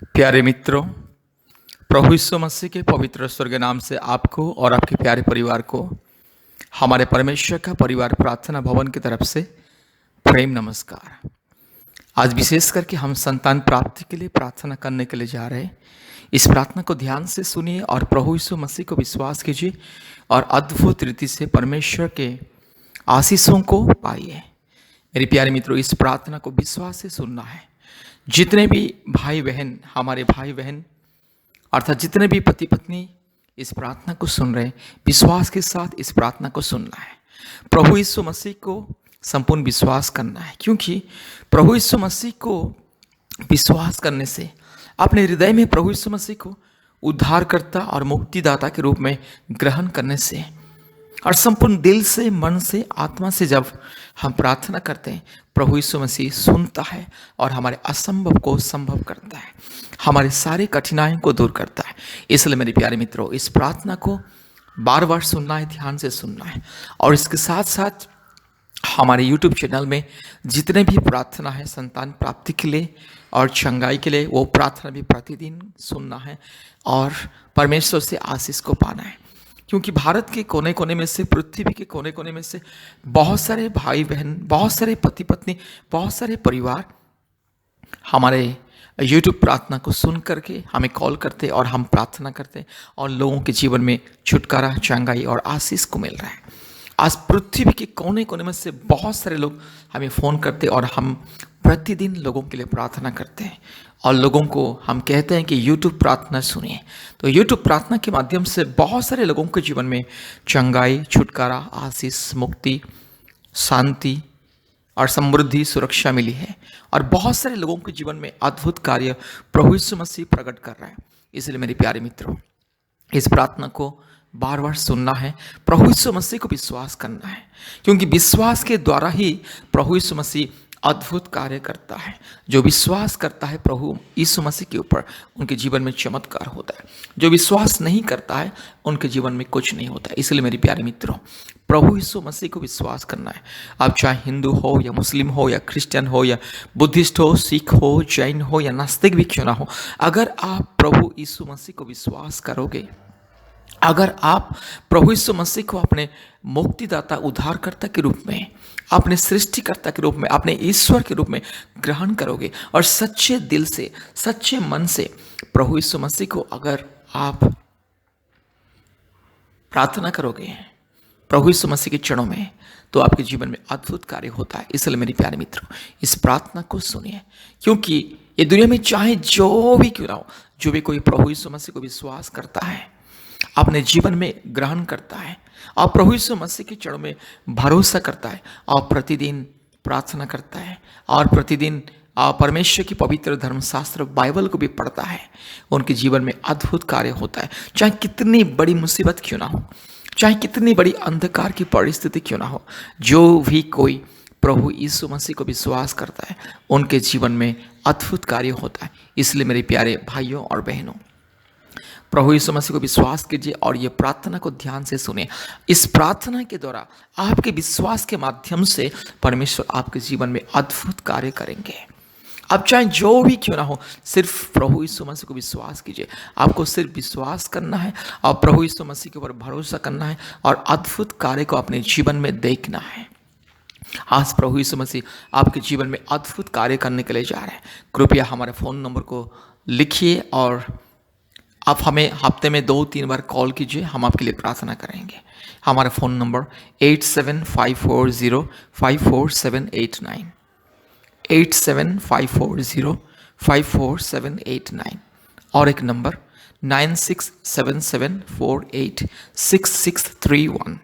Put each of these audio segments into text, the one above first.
प्यारे मित्रों, प्रभु यीशु मसीह के पवित्र स्वर्ग नाम से आपको और आपके प्यारे परिवार को हमारे परमेश्वर का परिवार प्रार्थना भवन की तरफ से प्रेम नमस्कार। आज विशेष करके हम संतान प्राप्ति के लिए प्रार्थना करने के लिए जा रहे हैं। इस प्रार्थना को ध्यान से सुनिए और प्रभु यीशु मसीह को विश्वास कीजिए और अद्भुत रीति से परमेश्वर के आशीषों को पाइए। मेरे प्यारे मित्रों, इस प्रार्थना को विश्वास से सुनना है। जितने भी भाई बहन, हमारे भाई बहन अर्थात जितने भी पति पत्नी इस प्रार्थना को सुन रहे हैं, विश्वास के साथ इस प्रार्थना को सुनना है। प्रभु यीशु मसीह को संपूर्ण विश्वास करना है, क्योंकि प्रभु यीशु मसीह को विश्वास करने से, अपने हृदय में प्रभु यीशु मसीह को उद्धारकर्ता और मुक्तिदाता के रूप में ग्रहण करने से और संपूर्ण दिल से, मन से, आत्मा से जब हम प्रार्थना करते हैं, प्रभु यीशु मसीह सुनता है और हमारे असंभव को संभव करता है, हमारे सारे कठिनाइयों को दूर करता है। इसलिए मेरे प्यारे मित्रों, इस प्रार्थना को बार बार सुनना है, ध्यान से सुनना है। और इसके साथ साथ हमारे YouTube चैनल में जितने भी प्रार्थना है संतान प्राप्ति के लिए और चंगाई के लिए, वो प्रार्थना भी प्रतिदिन सुनना है और परमेश्वर से आशीष को पाना है। क्योंकि भारत के कोने कोने में से, पृथ्वी के कोने कोने में से बहुत सारे भाई बहन, बहुत सारे पति पत्नी, बहुत सारे परिवार हमारे YouTube प्रार्थना को सुन करके हमें कॉल करते और हम प्रार्थना करते और लोगों के जीवन में छुटकारा, चंगाई और आशीष को मिल रहा है। आज पृथ्वी के कोने कोने में से बहुत सारे लोग हमें फ़ोन करते और हम प्रतिदिन लोगों के लिए प्रार्थना करते हैं और लोगों को हम कहते हैं कि YouTube प्रार्थना सुनिए। तो YouTube प्रार्थना के माध्यम से बहुत सारे लोगों के जीवन में चंगाई, छुटकारा, आशीष, मुक्ति, शांति और समृद्धि, सुरक्षा मिली है और बहुत सारे लोगों के जीवन में अद्भुत कार्य प्रभु यीशु मसीह प्रकट कर रहा है। इसलिए मेरे प्यारे मित्रों, इस प्रार्थना को बार बार सुनना है, प्रभु यीशु मसीह को विश्वास करना है, क्योंकि विश्वास के द्वारा ही प्रभु यीशु मसीह अद्भुत कार्य करता है। जो विश्वास करता है प्रभु यीशु मसीह के ऊपर, उनके जीवन में चमत्कार होता है। जो विश्वास नहीं करता है, उनके जीवन में कुछ नहीं होता है। इसलिए मेरे प्यारे मित्रों, प्रभु यीशु मसीह को विश्वास करना है। आप चाहे हिंदू हो या मुस्लिम हो या क्रिश्चियन हो या बुद्धिस्ट हो, सिख हो, जैन हो या नास्तिक भी क्यों ना हो, अगर आप प्रभु यीशु मसीह को विश्वास करोगे, अगर आप प्रभु यीशु मसीह को अपने मुक्तिदाता, उद्धारकर्ता के रूप में, अपने सृष्टिकर्ता के रूप में, अपने ईश्वर के रूप में ग्रहण करोगे और सच्चे दिल से, सच्चे मन से प्रभु यीशु मसीह को अगर आप प्रार्थना करोगे प्रभु यीशु मसीह के चरणों में, तो आपके जीवन में अद्भुत कार्य होता है। इसलिए मेरे प्यारे मित्रों, इस प्रार्थना को सुनिए, क्योंकि ये दुनिया में चाहे जो भी क्यों ना हो, जो भी कोई प्रभु यीशु मसीह को विश्वास करता है, अपने जीवन में ग्रहण करता है और प्रभु यीशु मसीह के चरणों में भरोसा करता है और प्रतिदिन प्रार्थना करता है और प्रतिदिन परमेश्वर की पवित्र धर्मशास्त्र बाइबल को भी पढ़ता है, उनके जीवन में अद्भुत कार्य होता है। चाहे कितनी बड़ी मुसीबत क्यों ना हो, चाहे कितनी बड़ी अंधकार की परिस्थिति क्यों ना हो, जो भी कोई प्रभु यीशु मसीह को विश्वास करता है, उनके जीवन में अद्भुत कार्य होता है। इसलिए मेरे प्यारे भाइयों और बहनों, प्रभु यीशु मसीह को विश्वास कीजिए और ये प्रार्थना को ध्यान से सुनिए। इस प्रार्थना के द्वारा, आपके विश्वास के माध्यम से परमेश्वर आपके जीवन में अद्भुत कार्य करेंगे। अब चाहे जो भी क्यों ना हो, सिर्फ प्रभु यीशु मसीह को विश्वास कीजिए। आपको सिर्फ विश्वास करना है और प्रभु यीशु मसीह के ऊपर भरोसा करना है और अद्भुत कार्य को अपने जीवन में देखना है। आज प्रभु यीशु मसीह आपके जीवन में अद्भुत कार्य करने के लिए जा रहे हैं। कृपया हमारे फ़ोन नंबर को लिखिए और आप हमें हफ्ते में 2-3 बार कॉल कीजिए, हम आपके लिए प्रार्थना करेंगे। हमारा फ़ोन नंबर 8754054789, 8754054789 और एक नंबर 9677486631,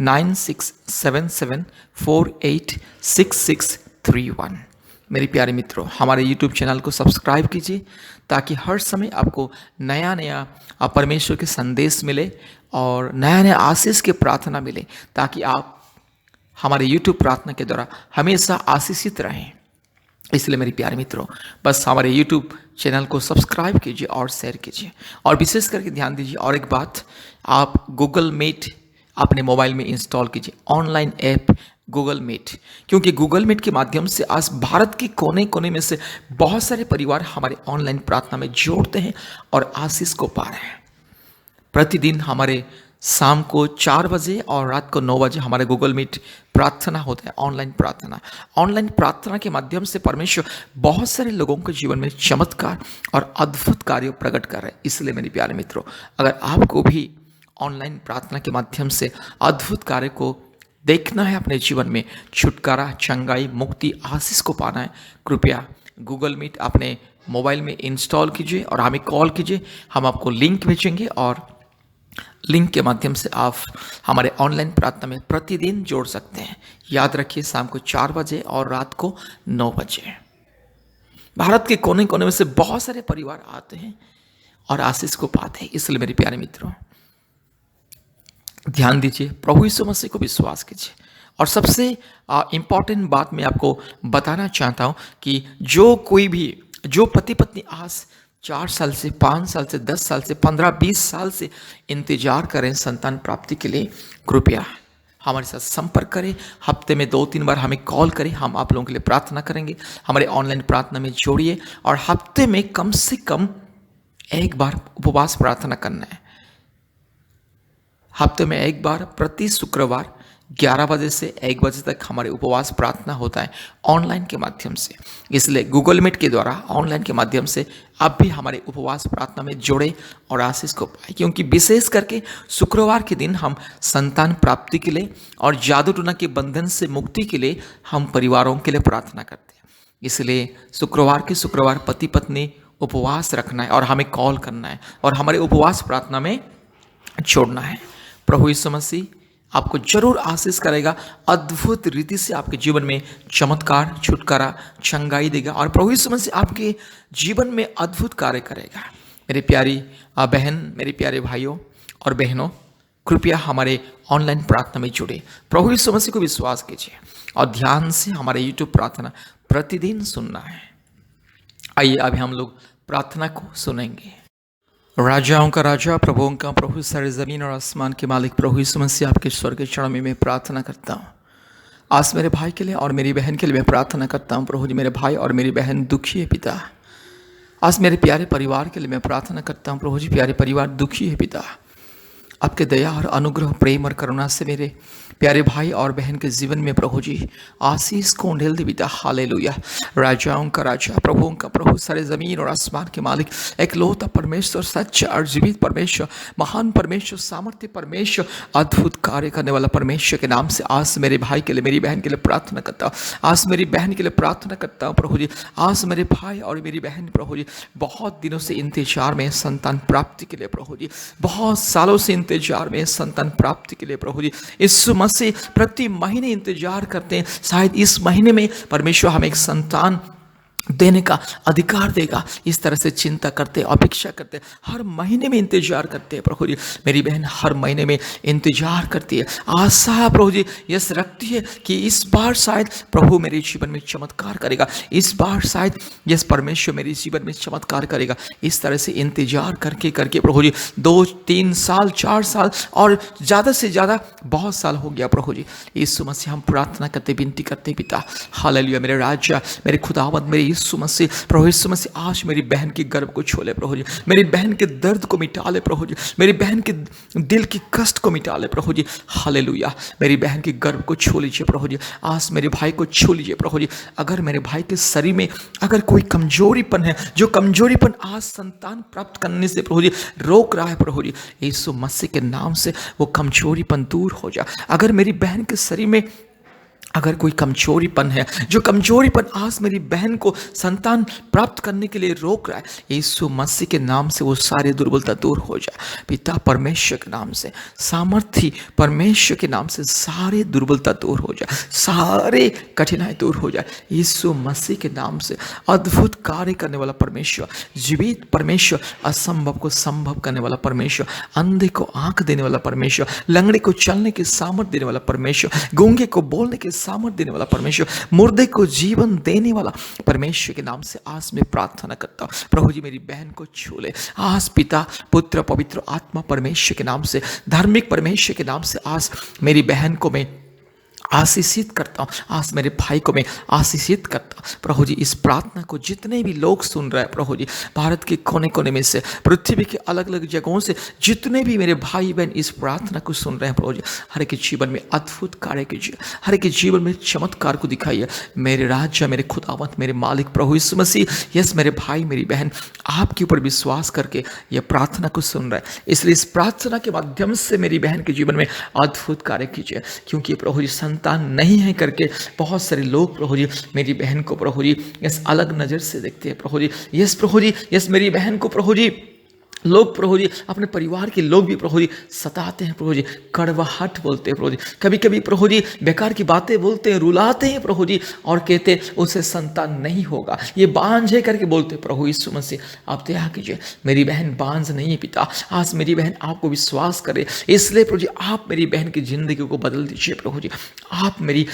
9677486631। मेरे प्यारे मित्रों, हमारे YouTube चैनल को सब्सक्राइब कीजिए ताकि हर समय आपको नया नया परमेश्वर के संदेश मिले और नया नया आशीष के प्रार्थना मिले, ताकि आप हमारे YouTube प्रार्थना के द्वारा हमेशा आशीषित रहें। इसलिए मेरे प्यारे मित्रों, बस हमारे YouTube चैनल को सब्सक्राइब कीजिए और शेयर कीजिए। और विशेष करके ध्यान दीजिए और एक बात, आप गूगल मीट अपने मोबाइल में इंस्टॉल कीजिए। Online app Google Meet. क्योंकि गूगल मीट के माध्यम से आज भारत के कोने कोने में से बहुत सारे परिवार हमारे ऑनलाइन प्रार्थना में जोड़ते हैं और आशीष को पा रहे हैं। प्रतिदिन हमारे शाम को 4 बजे और रात को 9 बजे हमारे गूगल मीट प्रार्थना होता है, ऑनलाइन प्रार्थना। ऑनलाइन प्रार्थना के माध्यम से परमेश्वर बहुत सारे लोगों के जीवन में चमत्कार और अद्भुत कार्य प्रकट कर रहे हैं। इसलिए मेरे प्यारे मित्रों, अगर आपको भी ऑनलाइन प्रार्थना के माध्यम से अद्भुत कार्य को देखना है, अपने जीवन में छुटकारा, चंगाई, मुक्ति, आशीष को पाना है, कृपया गूगल मीट अपने मोबाइल में इंस्टॉल कीजिए और हमें कॉल कीजिए। हम आपको लिंक भेजेंगे और लिंक के माध्यम से आप हमारे ऑनलाइन प्रार्थना में प्रतिदिन जोड़ सकते हैं। याद रखिए, शाम को 4 बजे और रात को 9 बजे। भारत के कोने कोने में से बहुत सारे परिवार आते हैं और आशीष को पाते हैं। इसलिए मेरे प्यारे मित्रों, ध्यान दीजिए, प्रभु यीशु मसीह को विश्वास कीजिए। और सबसे इम्पॉर्टेंट बात मैं आपको बताना चाहता हूँ कि जो पति पत्नी आज 4 साल से, 5 साल से, 10 साल से, 15-20 साल से इंतजार करें संतान प्राप्ति के लिए, कृपया हमारे साथ संपर्क करें। हफ्ते में 2-3 बार हमें कॉल करें, हम आप लोगों के लिए प्रार्थना करेंगे। हमारे ऑनलाइन प्रार्थना में जोड़िए और हफ्ते में कम से कम 1 बार उपवास प्रार्थना करना है। हफ्ते में 1 बार प्रति शुक्रवार 11 बजे से 1 बजे तक हमारे उपवास प्रार्थना होता है ऑनलाइन के माध्यम से। इसलिए गूगल मीट के द्वारा ऑनलाइन के माध्यम से आप भी हमारे उपवास प्रार्थना में जोड़े और आशीष को पाए। क्योंकि विशेष करके शुक्रवार के दिन हम संतान प्राप्ति के लिए और जादू टोना के बंधन से मुक्ति के लिए हम परिवारों के लिए प्रार्थना करते हैं। इसलिए शुक्रवार के शुक्रवार पति पत्नी उपवास रखना है और हमें कॉल करना है और हमारे उपवास प्रार्थना में छोड़ना है। प्रभु यीशु मसीह आपको जरूर आशीष करेगा, अद्भुत रीति से आपके जीवन में चमत्कार, छुटकारा, चंगाई देगा और प्रभु यीशु मसीह आपके जीवन में अद्भुत कार्य करेगा। मेरी प्यारी बहन, मेरे प्यारे भाइयों और बहनों, कृपया हमारे ऑनलाइन प्रार्थना में जुड़े, प्रभु यीशु मसीह को विश्वास कीजिए और ध्यान से हमारे यूट्यूब प्रार्थना प्रतिदिन सुनना है। आइए अभी हम लोग प्रार्थना को सुनेंगे। राजाओं का राजा, प्रभुओं का प्रभु, सारे ज़मीन और आसमान के मालिक प्रभु यीशु मसीह आपके स्वर्ग के चरणों में मैं प्रार्थना करता हूँ। आज मेरे भाई के लिए और मेरी बहन के लिए मैं प्रार्थना करता हूँ। प्रभु जी, मेरे भाई और मेरी बहन दुखी है पिता। आज मेरे प्यारे परिवार के लिए मैं प्रार्थना करता हूँ। प्रभु जी, प्यारे परिवार दुखी है पिता। आपके दया और अनुग्रह, प्रेम और करुणा से मेरे प्यारे भाई और बहन के जीवन में प्रभु जी आशीष को ढेल दे पिता। हालेलुया। राजाओं का राजा, प्रभुओं का प्रभु, सारे ज़मीन और आसमान के मालिक, एकलौता परमेश्वर, सच्चा और जीवित परमेश्वर, महान परमेश्वर, सामर्थ्य परमेश्वर, अद्भुत कार्य करने वाला परमेश्वर के नाम से आज मेरे भाई के लिए, मेरी बहन के लिए प्रार्थना करता हूँ। आज मेरी बहन के लिए प्रार्थना करता हूँ प्रभु जी। आज मेरे भाई और मेरी बहन प्रभु जी बहुत दिनों से इंतजार में संतान प्राप्ति के लिए प्रभु जी, बहुत सालों से इंतजार में संतान प्राप्ति के लिए प्रभु जी, यीशु मसीह प्रति महीने इंतजार करते हैं। शायद इस महीने में परमेश्वर हमें एक संतान देने का अधिकार देगा, इस तरह से चिंता करते, अपेक्षा करते, हर महीने में इंतजार करते हैं प्रभु जी। मेरी बहन हर महीने में इंतजार करती है, आशा प्रभु जी यस रखती है कि इस बार शायद प्रभु मेरे जीवन में चमत्कार करेगा, इस बार शायद यस परमेश्वर मेरे जीवन में चमत्कार करेगा। इस तरह से इंतजार करके करके प्रभु जी 2-3 साल, 4 साल और ज़्यादा से ज़्यादा बहुत साल हो गया प्रभु जी। यीशु मसीह हम प्रार्थना करते, विनती करते पिता। हालेलुया। मेरे राजा, मेरे खुदावंद, मेरे यीशु मसीह, प्रभु यीशु मसीह आज मेरी बहन के गर्भ को छोले प्रभु जी, मेरी बहन के दर्द को मिटा ले प्रभु जी, मेरी बहन के दिल की कष्ट को मिटा ले प्रभु जी। हालेलुया। मेरी बहन के गर्भ को छू लीजिए प्रभु जी, आज मेरे भाई को छू लीजिए प्रभु जी। अगर मेरे भाई के शरीर में अगर कोई कमजोरीपन है, जो कमजोरीपन आज संतान प्राप्त करने से प्रभु जी रोक रहा है प्रभु जी, यीशु मसीह के नाम से वो कमजोरीपन दूर हो जाए। अगर मेरी बहन के शरीर में अगर कोई कमजोरीपन है, जो कमजोरीपन आज मेरी बहन को संतान प्राप्त करने के लिए रोक रहा है, यीशु मसीह के नाम से वो सारी दुर्बलता दूर हो जाए पिता। परमेश्वर के नाम से, सामर्थी परमेश्वर के नाम से सारे दुर्बलता दूर हो जाए, सारे कठिनाई दूर हो जाए यीशु मसीह के नाम से। अद्भुत कार्य करने वाला परमेश्वर, जीवित परमेश्वर, असंभव को संभव करने वाला परमेश्वर, अंधे को आंख देने वाला परमेश्वर, लंगड़े को चलने की सामर्थ्य देने वाला परमेश्वर, गूंगे को बोलने के सामर्थ्य देने वाला परमेश्वर, मुर्दे को जीवन देने वाला परमेश्वर के नाम से आज मैं प्रार्थना करता हूँ। प्रभु जी मेरी बहन को छू ले आज पिता, पुत्र, पवित्र आत्मा परमेश्वर के नाम से, धार्मिक परमेश्वर के नाम से आज मेरी बहन को मैं आशीषित करता हूँ। आज मेरे भाई को मैं आशीषित करता हूँ प्रभु जी। इस प्रार्थना को जितने भी लोग सुन रहे हैं प्रभु जी, भारत के कोने कोने में से, पृथ्वी के अलग अलग जगहों से जितने भी मेरे भाई बहन इस प्रार्थना को सुन रहे हैं प्रभु जी, हर एक के जीवन में अद्भुत कार्य कीजिए, हर एक के जीवन में चमत्कार को दिखाइए। मेरे राजा, मेरे खुदावंत, मेरे मालिक प्रभु यीशु मसीह, यस मेरे भाई मेरी बहन आपके ऊपर विश्वास करके यह प्रार्थना को सुन रहे हैं, इसलिए इस प्रार्थना के माध्यम से मेरी बहन के जीवन में अद्भुत कार्य कीजिए। क्योंकि प्रभु जी संतान नहीं है करके बहुत सारे लोग प्रभु जी मेरी बहन को प्रभु जी यस अलग नज़र से देखते हैं प्रभु जी। यस प्रभु जी, यस मेरी बहन को प्रभु जी लोग प्रभु जी, अपने परिवार के लोग भी प्रभु जी सताते हैं प्रभु जी, कड़वाहट बोलते हैं प्रभु जी, कभी कभी प्रभु जी बेकार की बातें बोलते हैं, रुलाते हैं प्रभु जी, और कहते हैं उसे संतान नहीं होगा, ये बांझ है करके बोलते हैं। प्रभु यीशु मसीह आप दया कीजिए, मेरी बहन बांझ नहीं है पिता। आज मेरी बहन आपको विश्वास करे, इसलिए प्रभु जी आप मेरी बहन की जिंदगी को बदल दीजिए प्रभु जी। आप मेरी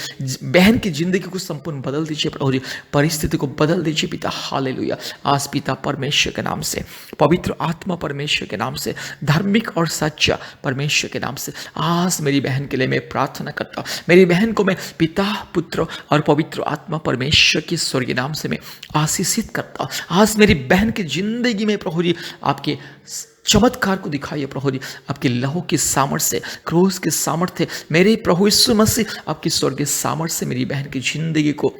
बहन की जिंदगी को संपूर्ण बदल दीजिए प्रभु जी, परिस्थिति को बदल दीजिए पिता। हालेलुया। आज पिता परमेश्वर के नाम से, पवित्र आत्मा परमेश्वर के नाम से, धार्मिक और सच्चा परमेश्वर के नाम से आज मेरी बहन के लिए मैं प्रार्थना करता हूँ। मेरी बहन को मैं पिता, पुत्र और पवित्र आत्मा परमेश्वर के स्वर्गीय नाम से मैं आशीषित करता हूँ। आज मेरी बहन की जिंदगी में प्रभु जी आपके चमत्कार को दिखाइए प्रभु जी, आपके लहू की सामर्थ्य से, क्रूस के सामर्थ्य, मेरे प्रभु यीशु मसीह आपकी स्वर्गीय सामर्थ्य से मेरी बहन की जिंदगी को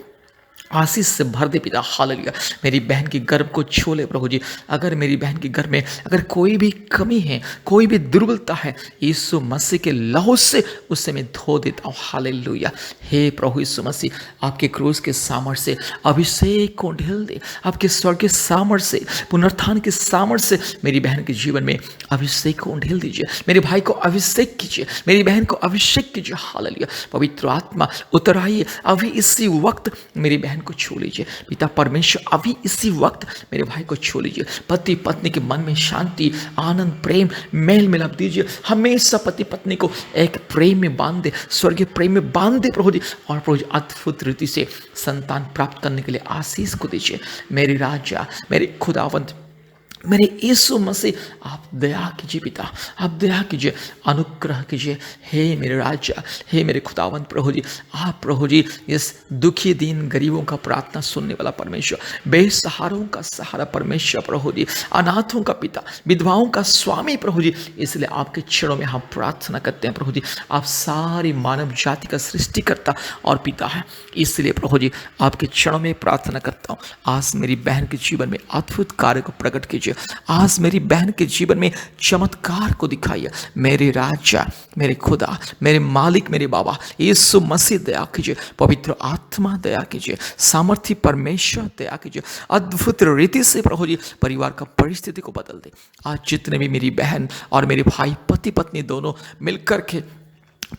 आशीष से भर दे पिता। हालेलुया। मेरी बहन की गर्भ को छू ले प्रभु जी। अगर मेरी बहन की गर्भ में अगर कोई भी कमी है, कोई भी दुर्बलता है, यीशु मसीह के लहू से उससे मैं धो देता हूँ। हालेलुया। हे प्रभु यीशु मसीह, आपके क्रूस के सामर्थ्य से अभिषेक को ढेल दे, आपके स्वर्ग के सामर्थ्य से, पुनरुत्थान के सामर्थ्य से मेरी बहन के जीवन में अभिषेक को ढेल दीजिए। मेरे भाई को अभिषेक कीजिए, मेरी बहन को अभिषेक कीजिए। हालेलुया। पवित्र आत्मा उतर आइए, अभी इसी वक्त मेरी बहन को छू लीजिए पिता परमेश्वर। अभी इसी वक्त मेरे भाई को छू लीजिए। पति पत्नी के मन में शांति, आनंद, प्रेम, मेल मिलाप दीजिए। हमेशा पति पत्नी को एक प्रेम में बांध दे, स्वर्गीय प्रेम में बांध दे प्रभु जी, और प्रभु जी अद्भुत रीति से संतान प्राप्त करने के लिए आशीष को दीजिए। मेरे राजा, मेरे खुदावंत, मेरे यीशु मसीह आप दया कीजिए पिता, आप दया कीजिए, अनुग्रह कीजिए। हे मेरे राजा, हे मेरे खुदावंत प्रभु जी, आप प्रभु जी इस दुखी दीन गरीबों का प्रार्थना सुनने वाला परमेश्वर, बेसहारों का सहारा परमेश्वर प्रभु जी, अनाथों का पिता, विधवाओं का स्वामी प्रभु जी, इसलिए आपके चरणों में हम प्रार्थना करते हैं प्रभु जी। आप सारी मानव जाति का सृष्टिकर्ता और पिता है, इसलिए प्रभु जी आपके चरणों में प्रार्थना करता हूँ। आज मेरी बहन के जीवन में अद्भुत कार्य को प्रकट कीजिए। आज मेरी बहन के जीवन में चमत्कार को दिखाइए। मेरे राजा, मेरे खुदा, मेरे मालिक, मेरे बाबा यीशु मसीह दया कीजिए। पवित्र आत्मा दया कीजिए। सामर्थ्य परमेश्वर दया कीजिए। अद्भुत रीति से प्रभु जी परिवार का परिस्थिति को बदल दे। आज जितने भी मेरी बहन और मेरे भाई, पति पत्नी दोनों मिलकर के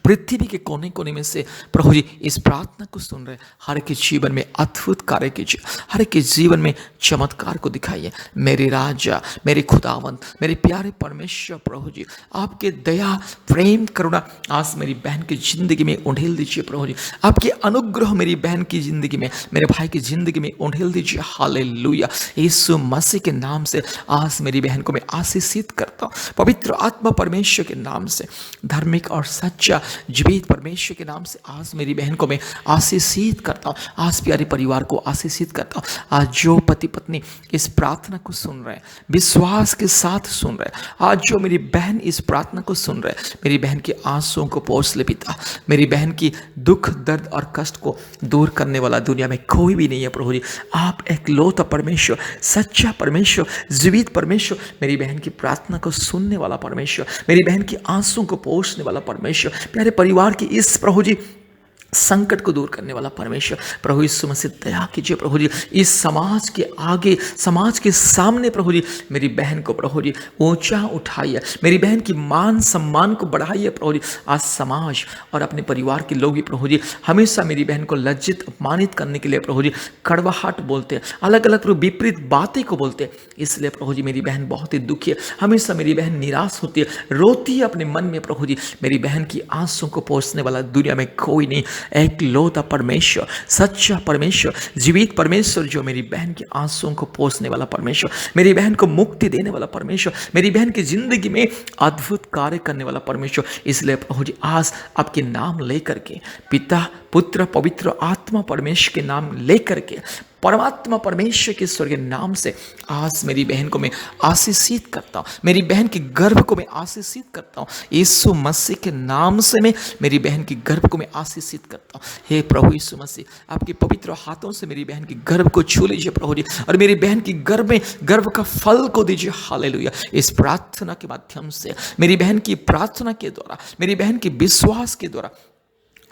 पृथ्वी के कोने कोने में से प्रभु जी इस प्रार्थना को सुन रहे, हर के जीवन में अद्भुत कार्य कीजिए, हर के जीवन में चमत्कार को दिखाइए। मेरे राजा, मेरे खुदावंत, मेरे प्यारे परमेश्वर प्रभु जी, आपके दया, प्रेम, करुणा आज मेरी बहन की जिंदगी में उंडेल दीजिए प्रभु जी। आपके अनुग्रह मेरी बहन की जिंदगी में, मेरे भाई की जिंदगी में उंडेल दीजिए। हालेलुया। यीशु मसीह के नाम से आज मेरी बहन को मैं आशीषित करता हूँ। पवित्र आत्मा परमेश्वर के नाम से, धार्मिक और सच्चा जीवित परमेश्वर के नाम से आज मेरी बहन को मैं आशीषित करता हूँ। आज प्यारे परिवार को आशीषित करता हूँ। आज जो पति पत्नी इस प्रार्थना को सुन रहे हैं, विश्वास के साथ सुन रहे हैं, आज जो मेरी बहन इस प्रार्थना को सुन रहे हैं, मेरी बहन के आंसुओं को पोंछ ले पिता। मेरी बहन की दुख, दर्द और कष्ट को दूर करने वाला दुनिया में कोई भी नहीं है प्रभु जी। आप एकलौता परमेश्वर, सच्चा परमेश्वर, जीवित परमेश्वर, मेरी बहन की प्रार्थना को सुनने वाला परमेश्वर, मेरी बहन की आंसुओं को पोंछने वाला परमेश्वर, प्यारे परिवार की इस प्रभु जी संकट को दूर करने वाला परमेश्वर प्रभु यीशु मसीह दया कीजिए प्रभु जी। इस समाज के आगे, समाज के सामने प्रभु जी मेरी बहन को प्रभु जी ऊंचा उठाइए, मेरी बहन की मान सम्मान को बढ़ाइए प्रभु जी। आज समाज और अपने परिवार के लोग भी प्रभु जी हमेशा मेरी बहन को लज्जित, अपमानित करने के लिए प्रभु जी कड़वाहट बोलते हैं, अलग अलग विपरीत बातें को बोलते हैं। इसलिए प्रभु जी मेरी बहन बहुत ही दुखी है, हमेशा मेरी बहन निराश होती है, रोती है अपने मन में प्रभु जी। मेरी बहन की आंसुओं को पोंछने वाला दुनिया में कोई नहीं। एक लौता परमेश्वर, सच्चा परमेश्वर, जीवित परमेश्वर, जो मेरी बहन के आंसुओं को पोंछने वाला परमेश्वर, मेरी बहन को मुक्ति देने वाला परमेश्वर, मेरी बहन की जिंदगी में अद्भुत कार्य करने वाला परमेश्वर। इसलिए प्रभु जी आज आपके नाम लेकर के, पिता पुत्र पवित्र आत्मा परमेश्वर के नाम लेकर के, परमात्मा परमेश्वर के स्वर्गीय नाम से आज मेरी बहन को मैं आशीषित करता हूँ, मेरी बहन के गर्भ को मैं आशीषित करता हूँ। यीशु मसीह के नाम से मैं मेरी बहन के गर्भ को मैं आशीषित करता हूँ। हे प्रभु यीशु मसीह, आपके पवित्र हाथों से मेरी बहन के गर्भ को छू लीजिए प्रभु जी, और मेरी बहन की गर्भ में गर्भ का फल को दीजिए। हालेलुया। इस प्रार्थना के माध्यम से, मेरी बहन की प्रार्थना के द्वारा, मेरी बहन के विश्वास के द्वारा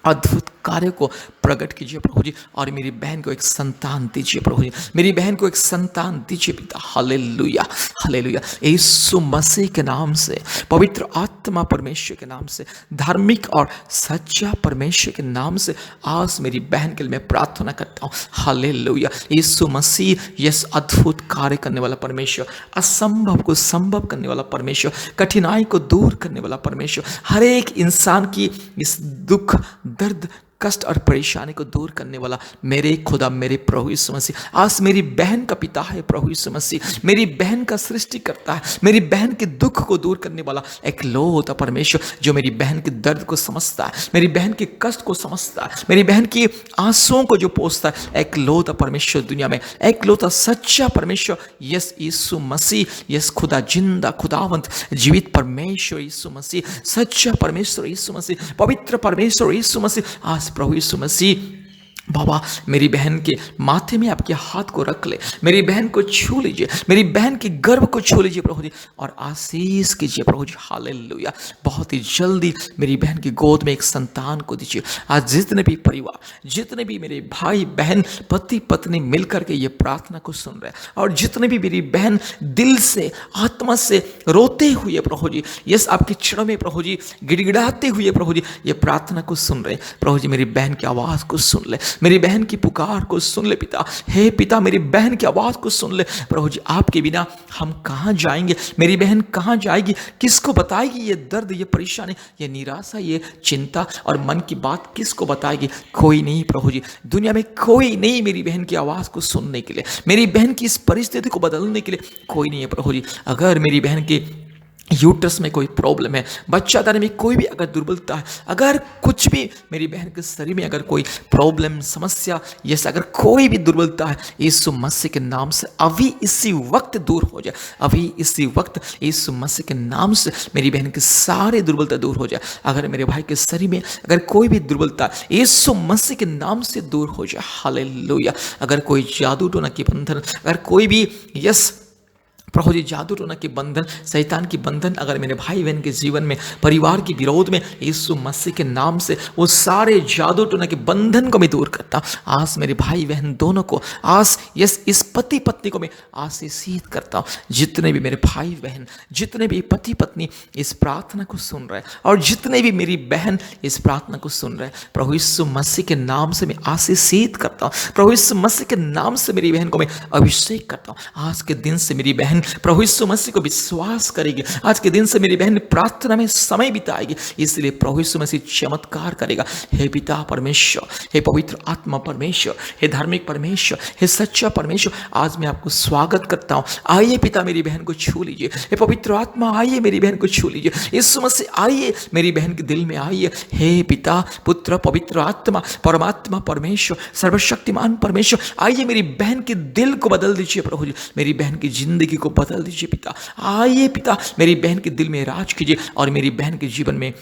अद्भुत कार्य को प्रकट कीजिए प्रभु जी, और मेरी बहन को एक संतान दीजिए प्रभु जी, मेरी बहन को एक संतान दीजिए पिता। Hallelujah, hallelujah. यीशु मसीह के नाम से, पवित्र आत्मा परमेश्वर के नाम से, धार्मिक और सच्चा परमेश्वर के नाम से आज मेरी बहन के लिए मैं प्रार्थना करता हूँ। हालेलुया। यीशु मसीह यस अद्भुत कार्य करने वाला परमेश्वर, असंभव को संभव करने वाला परमेश्वर, कठिनाई को दूर करने वाला परमेश्वर, हर एक इंसान की इस दुख दर्द कष्ट और परेशानी को दूर करने वाला मेरे खुदा, मेरे प्रभु यीशु मसीह आज मेरी बहन का पिता है। प्रभु यीशु मसीह मेरी बहन का सृष्टि करता है, मेरी बहन के दुख को दूर करने वाला एक लौता परमेश्वर, जो मेरी बहन के दर्द को समझता है, मेरी बहन के कष्ट को समझता है, मेरी बहन की आंसुओं को जो पोंछता है, एक लौता परमेश्वर दुनिया में, एक लौता सच्चा परमेश्वर, यस यीशु मसीह, यस खुदा जिंदा खुदावंत जीवित परमेश्वर यीशु मसीह, सच्चा परमेश्वर यीशु मसीह, पवित्र परमेश्वर यीशु मसीह। आज प्रभु यीशु मसीह बाबा मेरी बहन के माथे में आपके हाथ को रख ले, मेरी बहन को छू लीजिए, मेरी बहन के गर्भ को छू लीजिए प्रभु जी, और आशीष कीजिए प्रभु जी। हालेलुया। बहुत ही जल्दी मेरी बहन की गोद में एक संतान को दीजिए। आज जितने भी परिवार, जितने भी मेरे भाई बहन पति पत्नी मिलकर के ये प्रार्थना को सुन रहे हैं, और जितने भी मेरी बहन दिल से आत्मा से रोते हुए प्रभु जी, यस आपके चरणों में प्रभु जी गिड़गिड़ाते हुए प्रभु जी ये प्रार्थना को सुन रहे हैं प्रभु जी, मेरी बहन की आवाज को सुन ले, मेरी बहन की पुकार को सुन ले पिता। हे पिता, मेरी बहन की आवाज को सुन ले प्रभु जी। आपके बिना हम कहाँ जाएंगे, मेरी बहन कहाँ जाएगी, किसको बताएगी ये दर्द, ये परेशानी, ये निराशा, ये चिंता और मन की बात किसको बताएगी? कोई नहीं प्रभु जी, दुनिया में कोई नहीं मेरी बहन की आवाज को सुनने के लिए, मेरी बहन की इस परिस्थिति को बदलने के लिए कोई नहीं है प्रभु जी। अगर मेरी बहन की यूट्रस में कोई प्रॉब्लम है, बच्चा दाने में कोई भी अगर दुर्बलता है, अगर कुछ भी मेरी बहन के शरीर में अगर कोई प्रॉब्लम समस्या, यस अगर कोई भी दुर्बलता है, यीशु मसीह के नाम से अभी इसी वक्त दूर हो जाए, अभी इसी वक्त यीशु मसीह के नाम से मेरी बहन की सारी दुर्बलता दूर हो जाए। अगर मेरे भाई के शरीर में अगर कोई भी दुर्बलता यीशु मसीह के नाम से दूर हो जाए। हालेलुया। अगर कोई जादू टोना की बंधन, अगर कोई भी यस प्रभु जी जादू टोना के बंधन, शैतान की बंधन अगर मेरे भाई बहन के जीवन में, परिवार के विरोध में, यीशु मसीह के नाम से वो सारे जादू टोना के बंधन को मैं दूर करता हूँ। आज मेरे भाई बहन दोनों को, आज यस इस पति पत्नी को मैं आशीषित करता हूँ। जितने भी मेरे भाई बहन, जितने भी पति पत्नी इस प्रार्थना को सुन रहे हैं, और जितने भी मेरी बहन इस प्रार्थना को सुन रहे हैं, प्रभु यीशु मसीह के नाम से मैं आशीषित करता हूँ। प्रभु यीशु मसीह के नाम से मेरी बहन को मैं अभिषेक करता हूँ। आज के दिन से मेरी बहन प्रभु यीशु मसीह को विश्वास करेगी, आज के दिन से मेरी बहन प्रार्थना में समय बिताएगी, इसलिए प्रभु यीशु मसीह चमत्कार करेगा। हे पिता परमेश्वर, हे पवित्र आत्मा परमेश्वर, हे धार्मिक परमेश्वर, हे सच्चा परमेश्वर, आज मैं आपको स्वागत करता हूँ। आइए पिता मेरी बहन को छू लीजिए, हे पवित्र आत्मा आइए मेरी बहन को छू लीजिए, यीशु मसीह आइए मेरी बहन के दिल में आइए। हे पिता पुत्र पवित्र आत्मा परमात्मा परमेश्वर सर्वशक्तिमान परमेश्वर, आइए मेरी बहन के दिल को बदल दीजिए प्रभु जी, मेरी बहन की जिंदगी को बदल दीजिए पिता। आइए पिता मेरी बहन के दिल में राज कीजिए, और मेरी बहन के जीवन में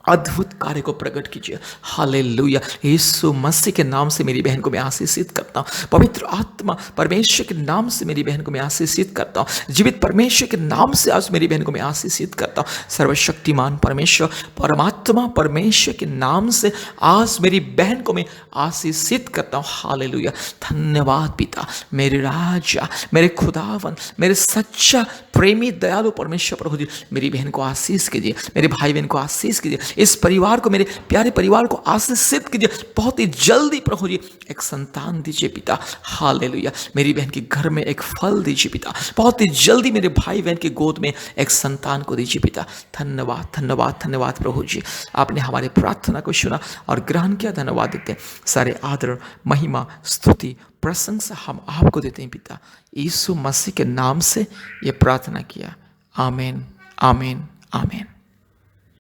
अद्भुत कार्य को प्रकट कीजिए। हालेलुया। यीशु मसीह के नाम से मेरी बहन को मैं आशीषित करता हूँ। पवित्र आत्मा परमेश्वर के नाम से मेरी बहन को मैं आशीषित करता हूँ। जीवित परमेश्वर के नाम से आज मेरी बहन को मैं आशीषित करता हूँ। सर्वशक्तिमान परमेश्वर परमात्मा परमेश्वर के नाम से आज मेरी बहन को मैं आशीषित करता हूँ। हालेलुया। धन्यवाद पिता, मेरे राजा, मेरे खुदावन, मेरे सच्चा प्रेमी दयालु परमेश्वर प्रभु जी मेरी बहन को आशीष कीजिए, मेरे भाई बहन को आशीष कीजिए, इस परिवार को, मेरे प्यारे परिवार को आशीषित कीजिए। बहुत ही जल्दी प्रभु जी एक संतान दीजिए पिता, हालेलुया। मेरी बहन के घर में एक फल दीजिए पिता, बहुत ही जल्दी मेरे भाई बहन की गोद में एक संतान को दीजिए पिता। धन्यवाद धन्यवाद धन्यवाद प्रभु जी, आपने हमारे प्रार्थना को सुना और ग्रहण किया। धन्यवाद देते हैं, सारे आदर महिमा स्तुति प्रशंसा हम आपको देते हैं पिता। यीशु मसीह के नाम से ये प्रार्थना किया, आमीन आमीन आमीन।